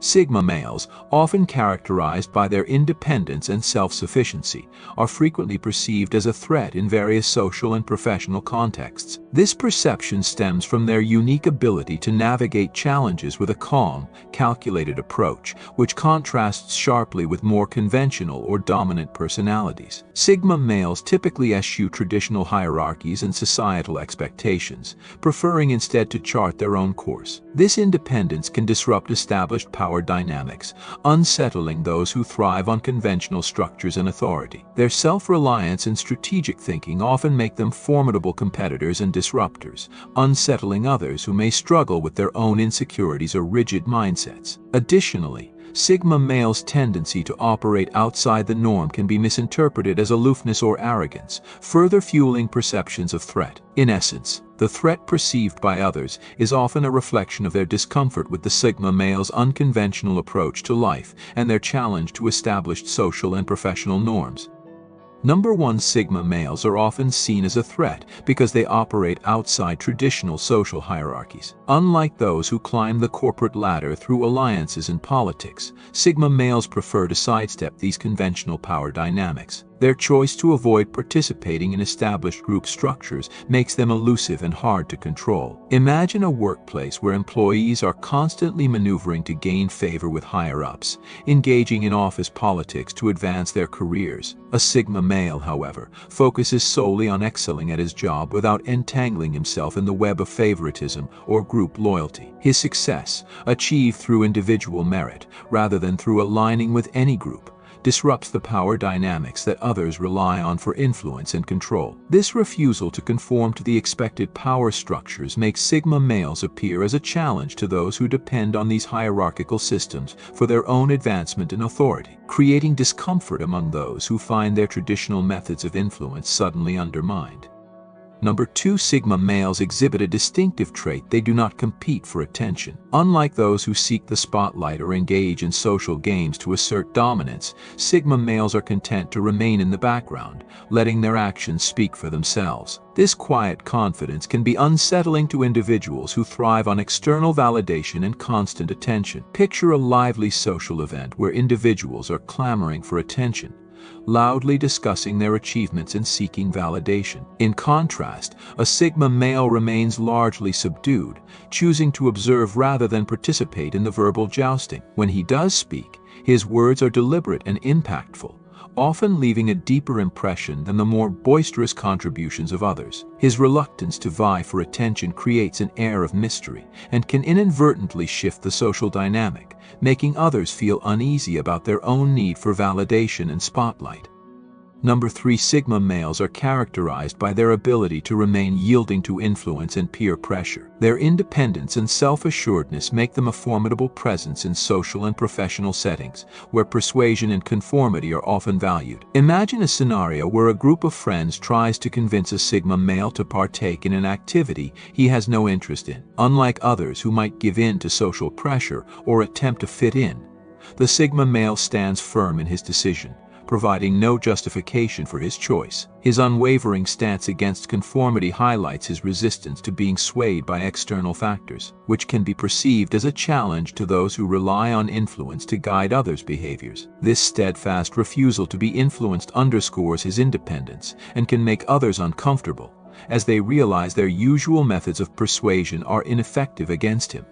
Sigma males, often characterized by their independence and self-sufficiency, are frequently perceived as a threat in various social and professional contexts. This perception stems from their unique ability to navigate challenges with a calm, calculated approach, which contrasts sharply with more conventional or dominant personalities. Sigma males typically eschew traditional hierarchies and societal expectations, preferring instead to chart their own course. This independence can disrupt established power dynamics, unsettling those who thrive on conventional structures and authority. Their self-reliance and strategic thinking often make them formidable competitors and disruptors, unsettling others who may struggle with their own insecurities or rigid mindsets. Additionally, Sigma males' tendency to operate outside the norm can be misinterpreted as aloofness or arrogance, further fueling perceptions of threat. In essence, the threat perceived by others is often a reflection of their discomfort with the Sigma males' unconventional approach to life and their challenge to established social and professional norms. Number 1, Sigma males are often seen as a threat because they operate outside traditional social hierarchies. Unlike those who climb the corporate ladder through alliances and politics, Sigma males prefer to sidestep these conventional power dynamics. Their choice to avoid participating in established group structures makes them elusive and hard to control. Imagine a workplace where employees are constantly maneuvering to gain favor with higher-ups, engaging in office politics to advance their careers. A Sigma male, however, focuses solely on excelling at his job without entangling himself in the web of favoritism or group loyalty. His success, achieved through individual merit rather than through aligning with any group, disrupts the power dynamics that others rely on for influence and control. This refusal to conform to the expected power structures makes Sigma males appear as a challenge to those who depend on these hierarchical systems for their own advancement and authority, creating discomfort among those who find their traditional methods of influence suddenly undermined. Number 2, Sigma males exhibit a distinctive trait: they do not compete for attention. Unlike those who seek the spotlight or engage in social games to assert dominance, Sigma males are content to remain in the background, letting their actions speak for themselves. This quiet confidence can be unsettling to individuals who thrive on external validation and constant attention. Picture a lively social event where individuals are clamoring for attention, loudly discussing their achievements and seeking validation. In contrast, a Sigma male remains largely subdued, choosing to observe rather than participate in the verbal jousting. When he does speak, his words are deliberate and impactful, often leaving a deeper impression than the more boisterous contributions of others. His reluctance to vie for attention creates an air of mystery and can inadvertently shift the social dynamic, making others feel uneasy about their own need for validation and spotlight. Number 3, Sigma males are characterized by their ability to remain yielding to influence and peer pressure. Their independence and self-assuredness make them a formidable presence in social and professional settings, where persuasion and conformity are often valued. Imagine a scenario where a group of friends tries to convince a Sigma male to partake in an activity he has no interest in. Unlike others who might give in to social pressure or attempt to fit in, the Sigma male stands firm in his decision, providing no justification for his choice. His unwavering stance against conformity highlights his resistance to being swayed by external factors, which can be perceived as a challenge to those who rely on influence to guide others' behaviors. This steadfast refusal to be influenced underscores his independence and can make others uncomfortable, as they realize their usual methods of persuasion are ineffective against him.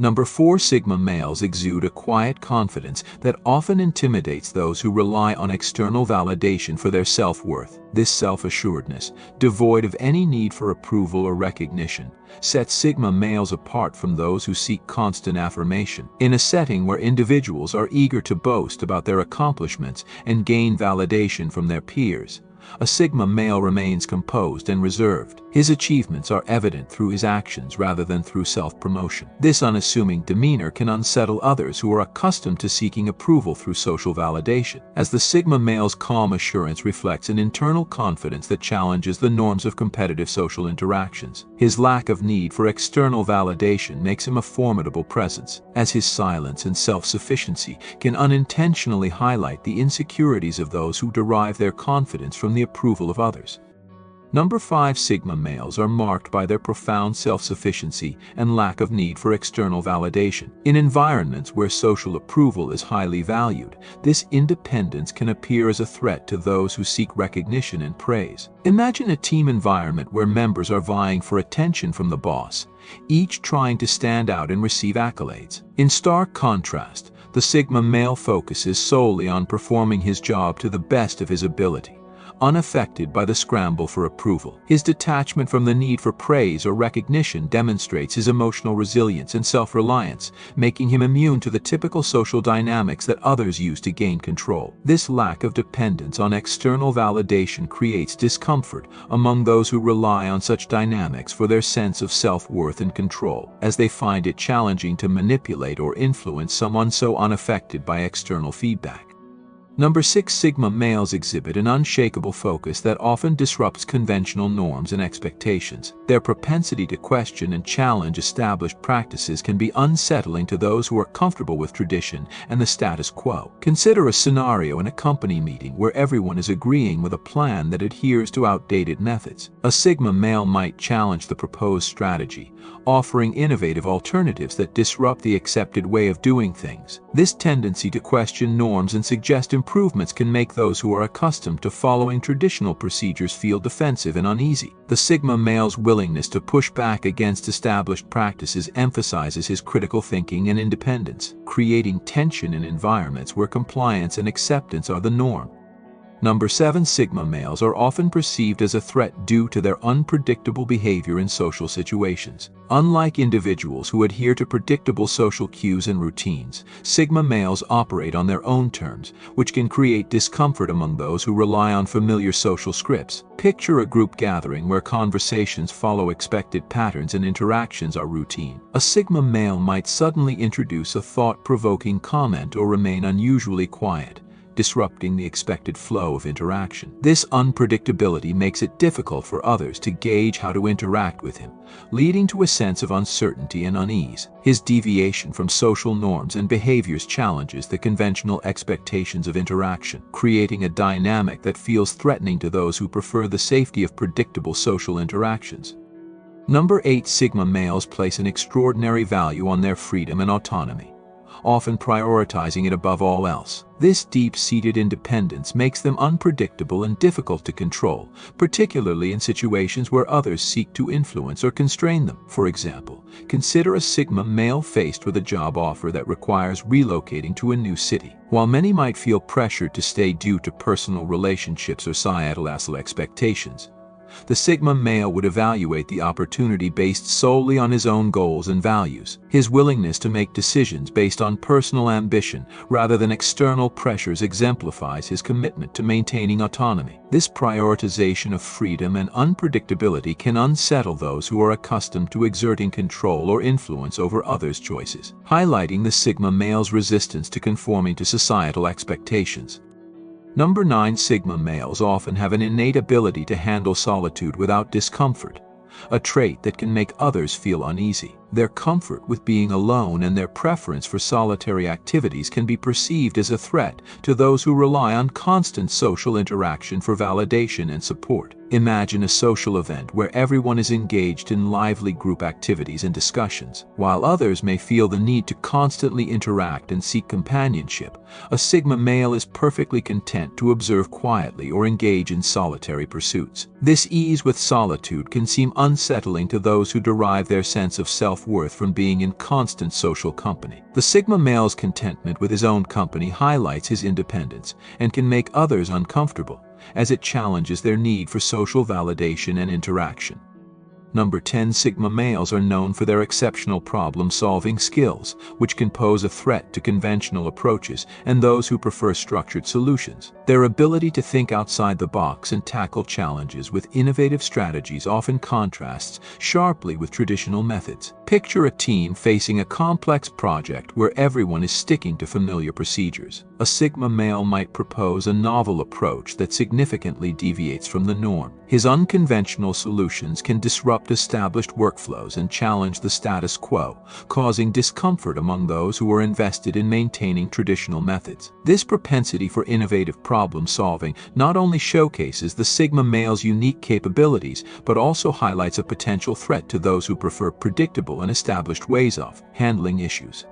Number 4, Sigma males exude a quiet confidence that often intimidates those who rely on external validation for their self-worth. This self-assuredness, devoid of any need for approval or recognition, sets Sigma males apart from those who seek constant affirmation. In a setting where individuals are eager to boast about their accomplishments and gain validation from their peers, a Sigma male remains composed and reserved. His achievements are evident through his actions rather than through self-promotion. This unassuming demeanor can unsettle others who are accustomed to seeking approval through social validation, as the Sigma male's calm assurance reflects an internal confidence that challenges the norms of competitive social interactions. His lack of need for external validation makes him a formidable presence, as his silence and self-sufficiency can unintentionally highlight the insecurities of those who derive their confidence from the approval of others. Number 5. Sigma males are marked by their profound self-sufficiency and lack of need for external validation. In environments where social approval is highly valued, this independence can appear as a threat to those who seek recognition and praise. Imagine a team environment where members are vying for attention from the boss, each trying to stand out and receive accolades. In stark contrast, the Sigma male focuses solely on performing his job to the best of his ability, unaffected by the scramble for approval. His detachment from the need for praise or recognition demonstrates his emotional resilience and self-reliance, making him immune to the typical social dynamics that others use to gain control. This lack of dependence on external validation creates discomfort among those who rely on such dynamics for their sense of self-worth and control, as they find it challenging to manipulate or influence someone so unaffected by external feedback. Number 6. Sigma males exhibit an unshakable focus that often disrupts conventional norms and expectations. Their propensity to question and challenge established practices can be unsettling to those who are comfortable with tradition and the status quo. Consider a scenario in a company meeting where everyone is agreeing with a plan that adheres to outdated methods. A Sigma male might challenge the proposed strategy, offering innovative alternatives that disrupt the accepted way of doing things. This tendency to question norms and suggest improvements can make those who are accustomed to following traditional procedures feel defensive and uneasy. The Sigma male's willingness to push back against established practices emphasizes his critical thinking and independence, creating tension in environments where compliance and acceptance are the norm. Number 7. Sigma males are often perceived as a threat due to their unpredictable behavior in social situations. Unlike individuals who adhere to predictable social cues and routines, Sigma males operate on their own terms, which can create discomfort among those who rely on familiar social scripts. Picture a group gathering where conversations follow expected patterns and interactions are routine. A Sigma male might suddenly introduce a thought-provoking comment or remain unusually quiet, disrupting the expected flow of interaction. This unpredictability makes it difficult for others to gauge how to interact with him, leading to a sense of uncertainty and unease. His deviation from social norms and behaviors challenges the conventional expectations of interaction, creating a dynamic that feels threatening to those who prefer the safety of predictable social interactions. Number 8. Sigma males place an extraordinary value on their freedom and autonomy, often prioritizing it above all else. This deep-seated independence makes them unpredictable and difficult to control, particularly in situations where others seek to influence or constrain them. For example, consider a Sigma male faced with a job offer that requires relocating to a new city. While many might feel pressured to stay due to personal relationships or societal expectations, the Sigma male would evaluate the opportunity based solely on his own goals and values. His willingness to make decisions based on personal ambition rather than external pressures exemplifies his commitment to maintaining autonomy. This prioritization of freedom and unpredictability can unsettle those who are accustomed to exerting control or influence over others' choices, highlighting the Sigma male's resistance to conforming to societal expectations. Number 9. Sigma males often have an innate ability to handle solitude without discomfort, a trait that can make others feel uneasy. Their comfort with being alone and their preference for solitary activities can be perceived as a threat to those who rely on constant social interaction for validation and support. Imagine a social event where everyone is engaged in lively group activities and discussions. While others may feel the need to constantly interact and seek companionship, a Sigma male is perfectly content to observe quietly or engage in solitary pursuits. This ease with solitude can seem unsettling to those who derive their sense of self-worth from being in constant social company. The Sigma male's contentment with his own company highlights his independence and can make others uncomfortable, as it challenges their need for social validation and interaction. Number 10. Sigma males are known for their exceptional problem-solving skills, which can pose a threat to conventional approaches and those who prefer structured solutions. Their ability to think outside the box and tackle challenges with innovative strategies often contrasts sharply with traditional methods. Picture a team facing a complex project where everyone is sticking to familiar procedures. A Sigma male might propose a novel approach that significantly deviates from the norm. His unconventional solutions can disrupt disrupt established workflows and challenge the status quo, causing discomfort among those who are invested in maintaining traditional methods. This propensity for innovative problem-solving not only showcases the Sigma male's unique capabilities, but also highlights a potential threat to those who prefer predictable and established ways of handling issues.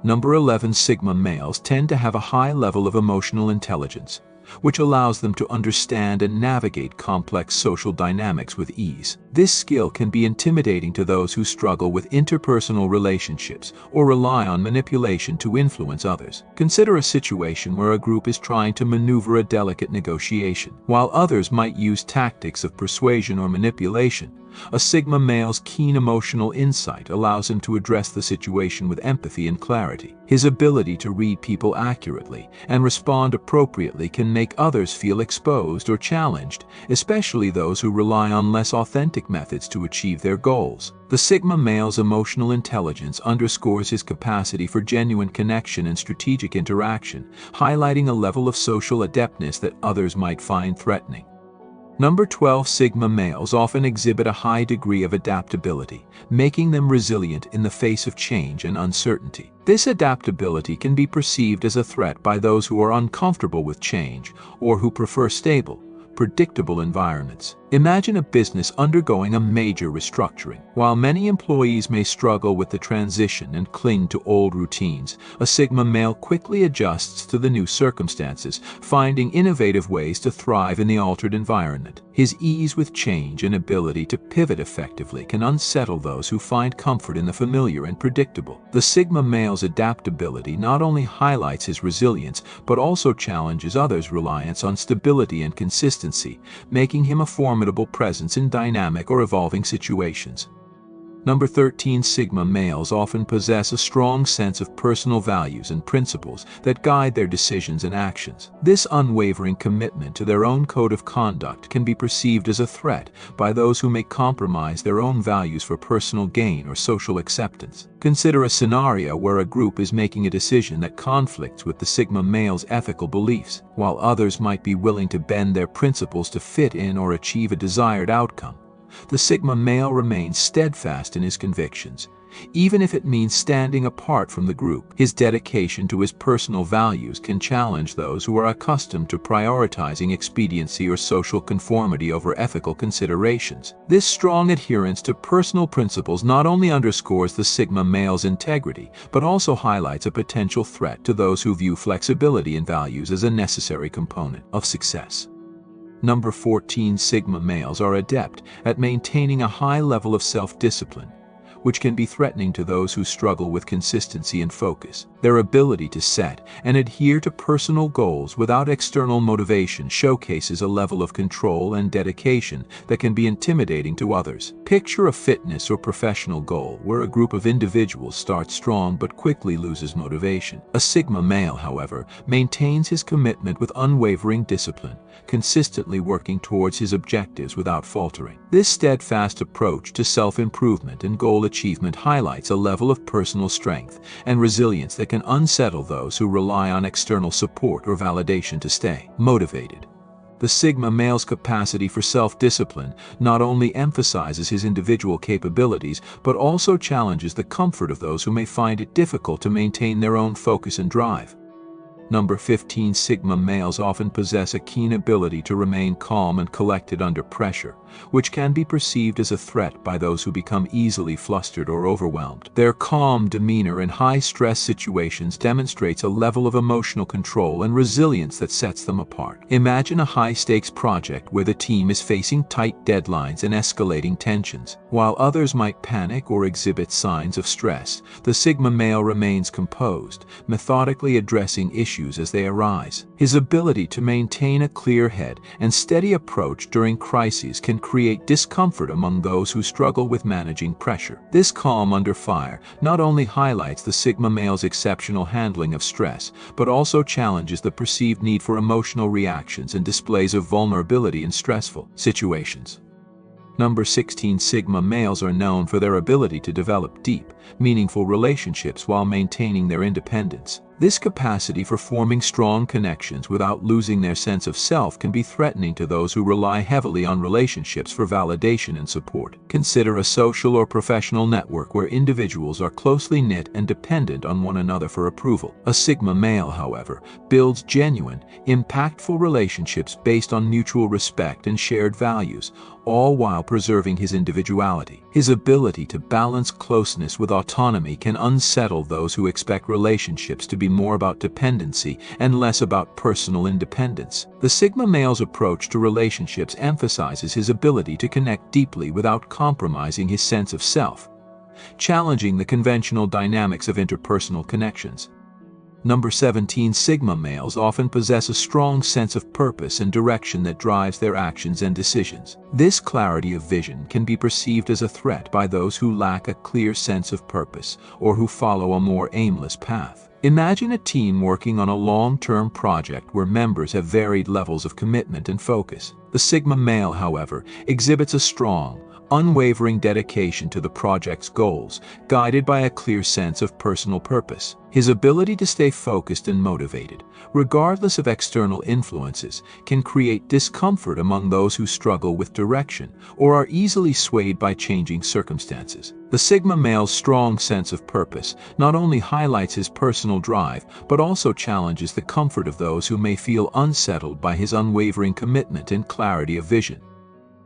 Number 11. Sigma males tend to have a high level of emotional intelligence, which allows them to understand and navigate complex social dynamics with ease. This skill can be intimidating to those who struggle with interpersonal relationships or rely on manipulation to influence others. Consider a situation where a group is trying to maneuver a delicate negotiation. While others might use tactics of persuasion or manipulation, a Sigma male's keen emotional insight allows him to address the situation with empathy and clarity. His ability to read people accurately and respond appropriately can make others feel exposed or challenged, especially those who rely on less authentic methods to achieve their goals. The Sigma male's emotional intelligence underscores his capacity for genuine connection and strategic interaction, highlighting a level of social adeptness that others might find threatening. Number 12. Sigma males often exhibit a high degree of adaptability, making them resilient in the face of change and uncertainty. This adaptability can be perceived as a threat by those who are uncomfortable with change or who prefer stable, predictable environments. Imagine a business undergoing a major restructuring. While many employees may struggle with the transition and cling to old routines, a Sigma male quickly adjusts to the new circumstances, finding innovative ways to thrive in the altered environment. His ease with change and ability to pivot effectively can unsettle those who find comfort in the familiar and predictable. The Sigma male's adaptability not only highlights his resilience, but also challenges others' reliance on stability and consistency, making him a formidable presence in dynamic or evolving situations. Number 13. Sigma males often possess a strong sense of personal values and principles that guide their decisions and actions. This unwavering commitment to their own code of conduct can be perceived as a threat by those who may compromise their own values for personal gain or social acceptance. Consider a scenario where a group is making a decision that conflicts with the Sigma male's ethical beliefs, while others might be willing to bend their principles to fit in or achieve a desired outcome. The Sigma male remains steadfast in his convictions, even if it means standing apart from the group. His dedication to his personal values can challenge those who are accustomed to prioritizing expediency or social conformity over ethical considerations. This strong adherence to personal principles not only underscores the Sigma male's integrity, but also highlights a potential threat to those who view flexibility in values as a necessary component of success. Number 14. Sigma males are adept at maintaining a high level of self-discipline, which can be threatening to those who struggle with consistency and focus. Their ability to set and adhere to personal goals without external motivation showcases a level of control and dedication that can be intimidating to others. Picture a fitness or professional goal where a group of individuals starts strong but quickly loses motivation. A Sigma male, however, maintains his commitment with unwavering discipline, consistently working towards his objectives without faltering. This steadfast approach to self-improvement and goal achievement highlights a level of personal strength and resilience that can unsettle those who rely on external support or validation to stay motivated. The Sigma male's capacity for self-discipline not only emphasizes his individual capabilities, but also challenges the comfort of those who may find it difficult to maintain their own focus and drive. Number 15. Sigma males often possess a keen ability to remain calm and collected under pressure, which can be perceived as a threat by those who become easily flustered or overwhelmed. Their calm demeanor in high-stress situations demonstrates a level of emotional control and resilience that sets them apart. Imagine a high-stakes project where the team is facing tight deadlines and escalating tensions. While others might panic or exhibit signs of stress, the Sigma male remains composed, methodically addressing issues as they arise. His ability to maintain a clear head and steady approach during crises can create discomfort among those who struggle with managing pressure. This calm under fire not only highlights the Sigma male's exceptional handling of stress, but also challenges the perceived need for emotional reactions and displays of vulnerability in stressful situations. Number 16. Sigma males are known for their ability to develop deep, meaningful relationships while maintaining their independence. This capacity for forming strong connections without losing their sense of self can be threatening to those who rely heavily on relationships for validation and support. Consider a social or professional network where individuals are closely knit and dependent on one another for approval. A Sigma male, however, builds genuine, impactful relationships based on mutual respect and shared values, all while preserving his individuality. His ability to balance closeness with autonomy can unsettle those who expect relationships to be more about dependency and less about personal independence. The Sigma male's approach to relationships emphasizes his ability to connect deeply without compromising his sense of self, challenging the conventional dynamics of interpersonal connections. Number 17. Sigma males often possess a strong sense of purpose and direction that drives their actions and decisions. This clarity of vision can be perceived as a threat by those who lack a clear sense of purpose or who follow a more aimless path. Imagine a team working on a long-term project where members have varied levels of commitment and focus. The Sigma male, however, exhibits a strong, unwavering dedication to the project's goals, guided by a clear sense of personal purpose. His ability to stay focused and motivated, regardless of external influences, can create discomfort among those who struggle with direction or are easily swayed by changing circumstances. The Sigma male's strong sense of purpose not only highlights his personal drive, but also challenges the comfort of those who may feel unsettled by his unwavering commitment and clarity of vision.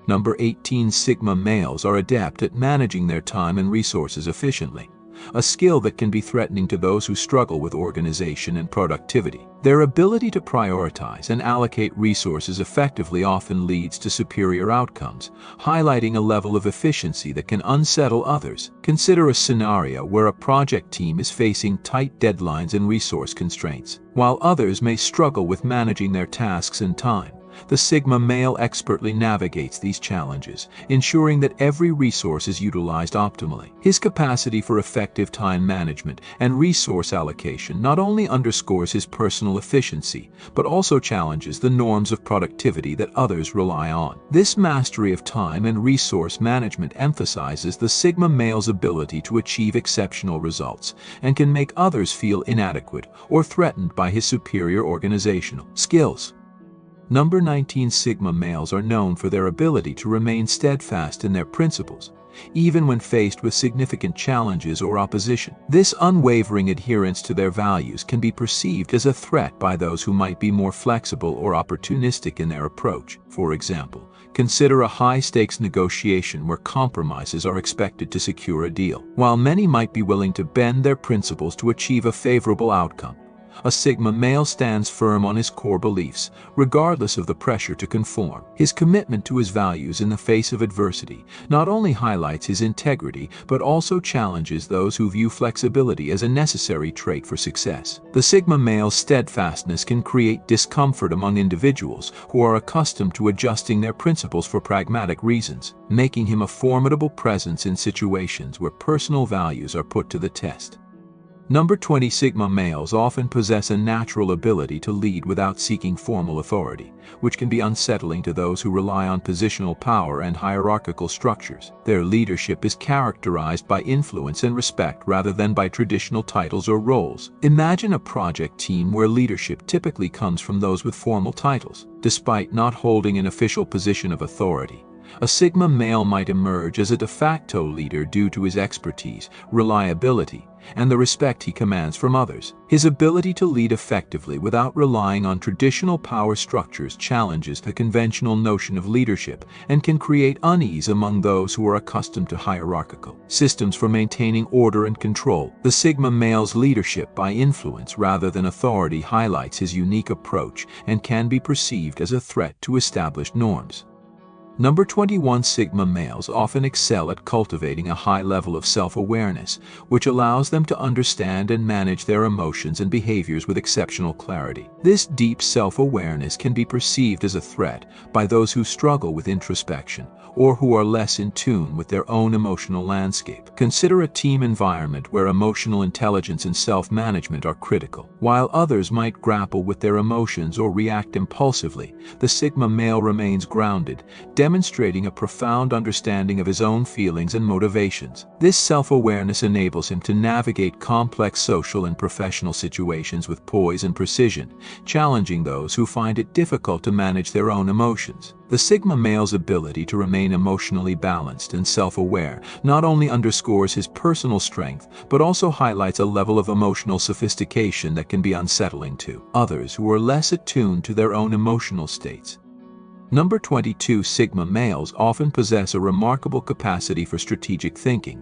Number 18. Sigma males are adept at managing their time and resources efficiently, a skill that can be threatening to those who struggle with organization and productivity. Their ability to prioritize and allocate resources effectively often leads to superior outcomes, highlighting a level of efficiency that can unsettle others. Consider a scenario where a project team is facing tight deadlines and resource constraints. While others may struggle with managing their tasks and time, the Sigma male expertly navigates these challenges, ensuring that every resource is utilized optimally. His capacity for effective time management and resource allocation not only underscores his personal efficiency, but also challenges the norms of productivity that others rely on. This mastery of time and resource management emphasizes the Sigma male's ability to achieve exceptional results and can make others feel inadequate or threatened by his superior organizational skills. Number 19. Sigma males are known for their ability to remain steadfast in their principles, even when faced with significant challenges or opposition. This unwavering adherence to their values can be perceived as a threat by those who might be more flexible or opportunistic in their approach. For example, consider a high-stakes negotiation where compromises are expected to secure a deal. While many might be willing to bend their principles to achieve a favorable outcome, a Sigma male stands firm on his core beliefs, regardless of the pressure to conform. His commitment to his values in the face of adversity not only highlights his integrity, but also challenges those who view flexibility as a necessary trait for success. The Sigma male's steadfastness can create discomfort among individuals who are accustomed to adjusting their principles for pragmatic reasons, making him a formidable presence in situations where personal values are put to the test. Number 20. Sigma males often possess a natural ability to lead without seeking formal authority, which can be unsettling to those who rely on positional power and hierarchical structures. Their leadership is characterized by influence and respect rather than by traditional titles or roles. Imagine a project team where leadership typically comes from those with formal titles. Despite not holding an official position of authority, a Sigma male might emerge as a de facto leader due to his expertise, reliability, and the respect he commands from others. His ability to lead effectively without relying on traditional power structures challenges the conventional notion of leadership and can create unease among those who are accustomed to hierarchical systems for maintaining order and control. The Sigma male's leadership by influence rather than authority highlights his unique approach and can be perceived as a threat to established norms. Number 21. Sigma males often excel at cultivating a high level of self-awareness, which allows them to understand and manage their emotions and behaviors with exceptional clarity. This deep self-awareness can be perceived as a threat by those who struggle with introspection or who are less in tune with their own emotional landscape. Consider a team environment where emotional intelligence and self-management are critical. While others might grapple with their emotions or react impulsively, the Sigma male remains grounded, demonstrating a profound understanding of his own feelings and motivations. This self-awareness enables him to navigate complex social and professional situations with poise and precision, challenging those who find it difficult to manage their own emotions. The Sigma male's ability to remain emotionally balanced and self-aware not only underscores his personal strength, but also highlights a level of emotional sophistication that can be unsettling to others who are less attuned to their own emotional states. Number 22. Sigma males often possess a remarkable capacity for strategic thinking,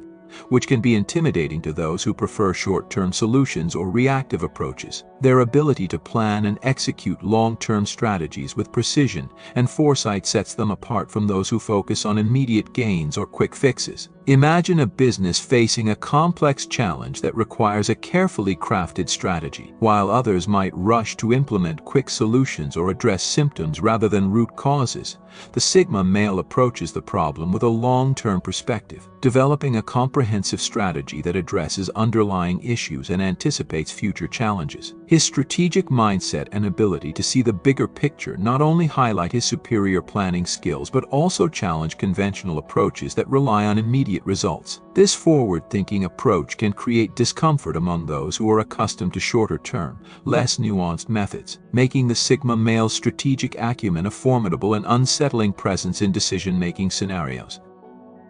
which can be intimidating to those who prefer short-term solutions or reactive approaches. Their ability to plan and execute long-term strategies with precision and foresight sets them apart from those who focus on immediate gains or quick fixes. Imagine a business facing a complex challenge that requires a carefully crafted strategy, while others might rush to implement quick solutions or address symptoms rather than root causes. The Sigma male approaches the problem with a long-term perspective, developing a comprehensive strategy that addresses underlying issues and anticipates future challenges. His strategic mindset and ability to see the bigger picture not only highlight his superior planning skills but also challenge conventional approaches that rely on immediate results. This forward-thinking approach can create discomfort among those who are accustomed to shorter-term, less nuanced methods, making the Sigma male's strategic acumen a formidable and unsettling presence in decision-making scenarios.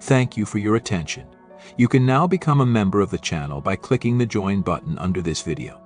Thank you for your attention. You can now become a member of the channel by clicking the Join button under this video.